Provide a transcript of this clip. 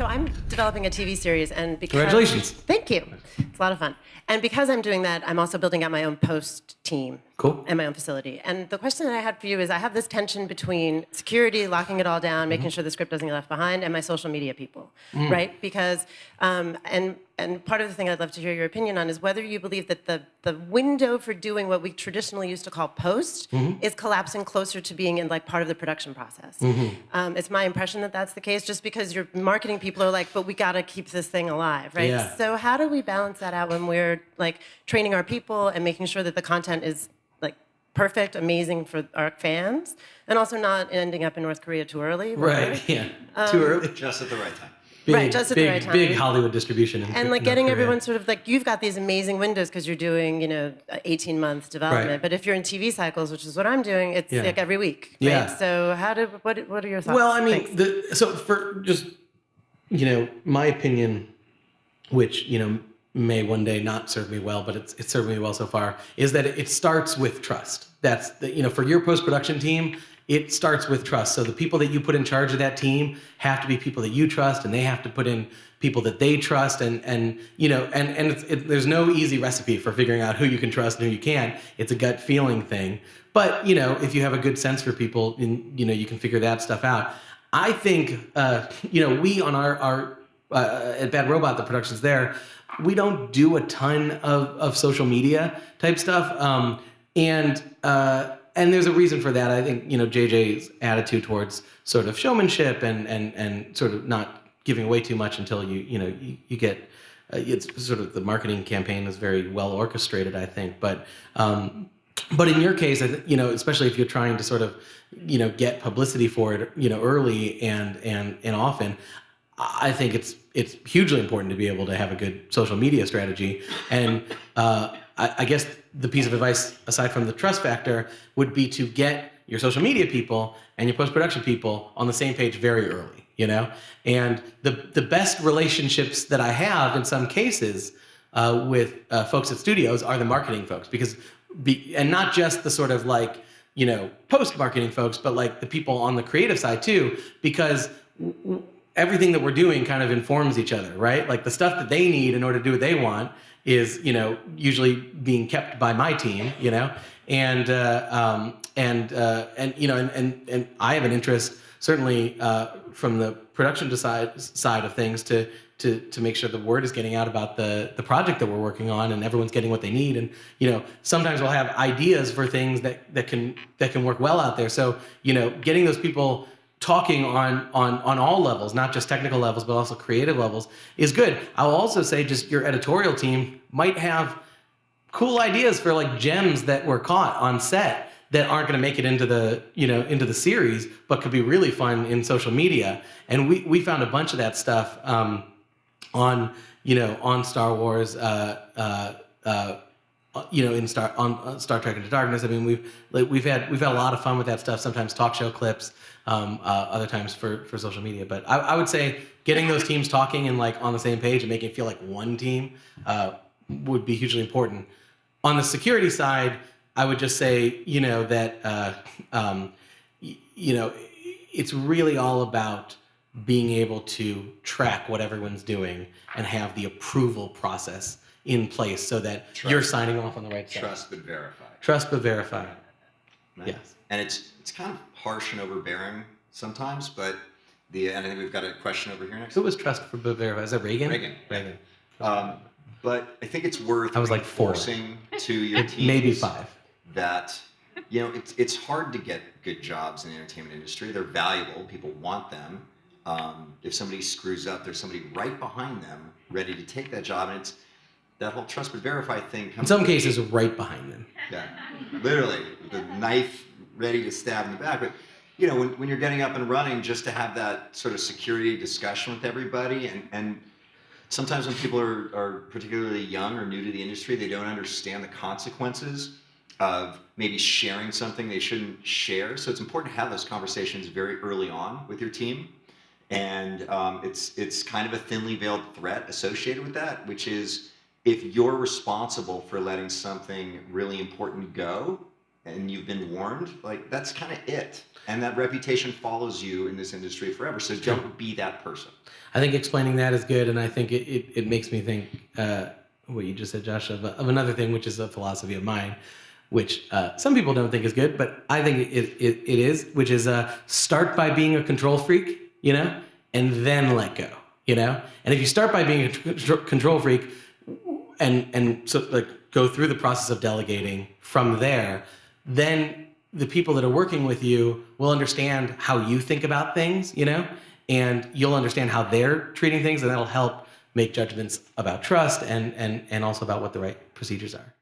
So I'm developing a TV series, and because... Congratulations. Thank you. It's a lot of fun. And because I'm doing that, I'm also building out my own post team. Cool. And my own facility. And the question that I had for you is, I have this tension between security, locking it all down, making sure the script doesn't get left behind, and my social media people, right? Because, and part of the thing I'd love to hear your opinion on is whether you believe that the window for doing what we traditionally used to call post is collapsing closer to being in like part of the production process. It's my impression that that's the case, just because your marketing people are like, but we got to keep this thing alive, right? Yeah. So how do we balance that out when we're like training our people and making sure that the content is like perfect, amazing for our fans, and also not ending up in North Korea too early? Right, yeah. Too early. Just at the right time. Right, just at the right time. Big Hollywood distribution. And like getting everyone sort of like, you've got these amazing windows because you're doing, 18-month development. Right. But if you're in TV cycles, which is what I'm doing, it's like every week. Right? Yeah. So what are your thoughts? Well, I mean, Thanks. so for just, my opinion, which, may one day not serve me well, but it's served me well so far, is that it starts with trust. That's, for your post-production team, it starts with trust. So the people that you put in charge of that team have to be people that you trust, and they have to put in people that they trust, and there's no easy recipe for figuring out who you can trust and who you can't. It's a gut feeling thing. But, if you have a good sense for people, you can figure that stuff out. I think, we on our at Bad Robot, the productions there, we don't do a ton of social media type stuff. And there's a reason for that. I think, JJ's attitude towards sort of showmanship and sort of not giving away too much until you get, it's sort of, the marketing campaign is very well orchestrated, I think. But in your case, especially if you're trying to sort of, get publicity for it, early and often, I think it's hugely important to be able to have a good social media strategy. And I guess the piece of advice, aside from the trust factor, would be to get your social media people and your post-production people on the same page very early, And the best relationships that I have in some cases with folks at studios are the marketing folks, and not just the sort of like, post-marketing folks, but like the people on the creative side too, because everything that we're doing kind of informs each other, right? Like the stuff that they need in order to do what they want is, usually being kept by my team, and I have an interest certainly from the production side of things to make sure the word is getting out about the project that we're working on, and everyone's getting what they need. And sometimes we'll have ideas for things that can work well out there. So getting those people talking on all levels, not just technical levels, but also creative levels, is good. I'll also say just your editorial team might have cool ideas for like gems that were caught on set that aren't going to make it into the series, but could be really fun in social media. And we found a bunch of that stuff on Star Wars, on Star Trek Into Darkness. I mean, we've had a lot of fun with that stuff. Sometimes talk show clips, other times for social media. But I would say getting those teams talking and like on the same page and making it feel like one team would be hugely important. On the security side, I would just say that it's really all about being able to track what everyone's doing and have the approval process in place so that you're signing off on the right stuff. Trust but verify. Trust but verify. Right? Yes. And it's kind of harsh and overbearing sometimes, but and I think we've got a question over here next. Who was trust but verify? Is that Reagan? Reagan. But I think it's worth reinforcing to your teams. Maybe 5. That it's hard to get good jobs in the entertainment industry. They're valuable. People want them. If somebody screws up, there's somebody right behind them ready to take that job, and it's that whole trust but verify thing. In some cases, right behind them. Yeah, literally, with the knife ready to stab in the back. But when you're getting up and running, just to have that sort of security discussion with everybody, and sometimes when people are particularly young or new to the industry, they don't understand the consequences of maybe sharing something they shouldn't share. So it's important to have those conversations very early on with your team. And it's kind of a thinly veiled threat associated with that, which is if you're responsible for letting something really important go, and you've been warned, like that's kind of it. And that reputation follows you in this industry forever. So don't be that person. I think explaining that is good, and I think it makes me think what you just said, Josh, of another thing, which is a philosophy of mine, which some people don't think is good, but I think it is, which is start by being a control freak, you know, and then let go, you know. And if you start by being a control freak, and so like go through the process of delegating from there, then the people that are working with you will understand how you think about things, you know, and you'll understand how they're treating things, and that'll help make judgments about trust and also about what the right procedures are.